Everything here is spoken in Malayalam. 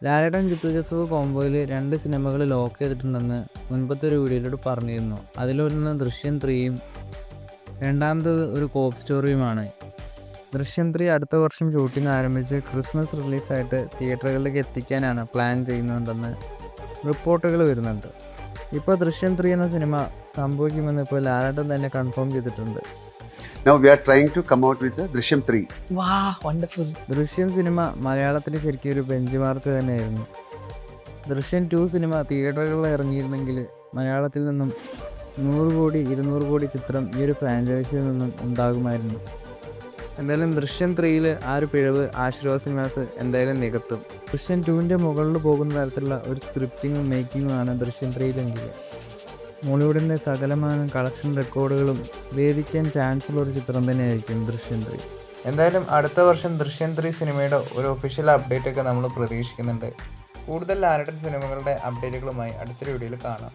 ലാലേട്ടൻ ജിത്തു ജോസഫ് കോംബോയിൽ 2 സിനിമകൾ ലോക്ക് ചെയ്തിട്ടുണ്ടെന്ന് മുൻപത്തെ ഒരു വീഡിയോയിലൂടെ പറഞ്ഞിരുന്നു. അതിലൊന്ന് ദൃശ്യം 3യും രണ്ടാമത്തത് ഒരു കോപ്പ് സ്റ്റോറിയുമാണ്. ദൃശ്യം 3 അടുത്ത വർഷം ഷൂട്ടിംഗ് ആരംഭിച്ച് ക്രിസ്മസ് റിലീസായിട്ട് തിയേറ്ററുകളിലേക്ക് എത്തിക്കാനാണ് പ്ലാൻ ചെയ്യുന്നതെന്ന് റിപ്പോർട്ടുകൾ വരുന്നുണ്ട്. ഇപ്പോൾ ദൃശ്യം 3 എന്ന സിനിമ സംഭവിക്കുമെന്ന് ഇപ്പോൾ ലാലേട്ടൻ തന്നെ കൺഫേം ചെയ്തിട്ടുണ്ട്. Now we are trying to come out with the Drishyam 3. Wow, wonderful. ദൃശ്യം സിനിമ മലയാളത്തിന് ശരിക്കും ഒരു ബെഞ്ച് മാർക്ക് തന്നെയായിരുന്നു. ദൃശ്യം 2 സിനിമ തിയേറ്ററുകളിൽ ഇറങ്ങിയിരുന്നെങ്കിൽ മലയാളത്തിൽ നിന്നും 100 കോടി 200 കോടി ചിത്രം ഈ ഒരു ഫ്രാഞ്ചൈസിയിൽ നിന്നും ഉണ്ടാകുമായിരുന്നു. എന്തായാലും ദൃശ്യം 3യിൽ ആ ഒരു പിഴവ് ആശീർവാദ് സിനിമാസ് എന്തായാലും നികത്തും. ദൃശ്യം 2ൻ്റെ മുകളിൽ പോകുന്ന തരത്തിലുള്ള ഒരു സ്ക്രിപ്റ്റിങ്ങും മേക്കിങ്ങും ആണ് ദൃശ്യം 3യിലെങ്കിൽ മോളിവുഡിൻ്റെ സകലമായ കളക്ഷൻ റെക്കോർഡുകളും ഭേദിക്കാൻ ചാൻസുള്ള ഒരു ചിത്രം തന്നെയായിരിക്കും ദൃശ്യം 3. എന്തായാലും അടുത്ത വർഷം ദൃശ്യം 3 സിനിമയുടെ ഒരു ഒഫീഷ്യൽ അപ്ഡേറ്റ് ഒക്കെ നമ്മൾ പ്രതീക്ഷിക്കുന്നുണ്ട്. കൂടുതൽ ലാലേട്ടൻ സിനിമകളുടെ അപ്ഡേറ്റുകളുമായി അടുത്തൊരു വീഡിയോയിൽ കാണാം.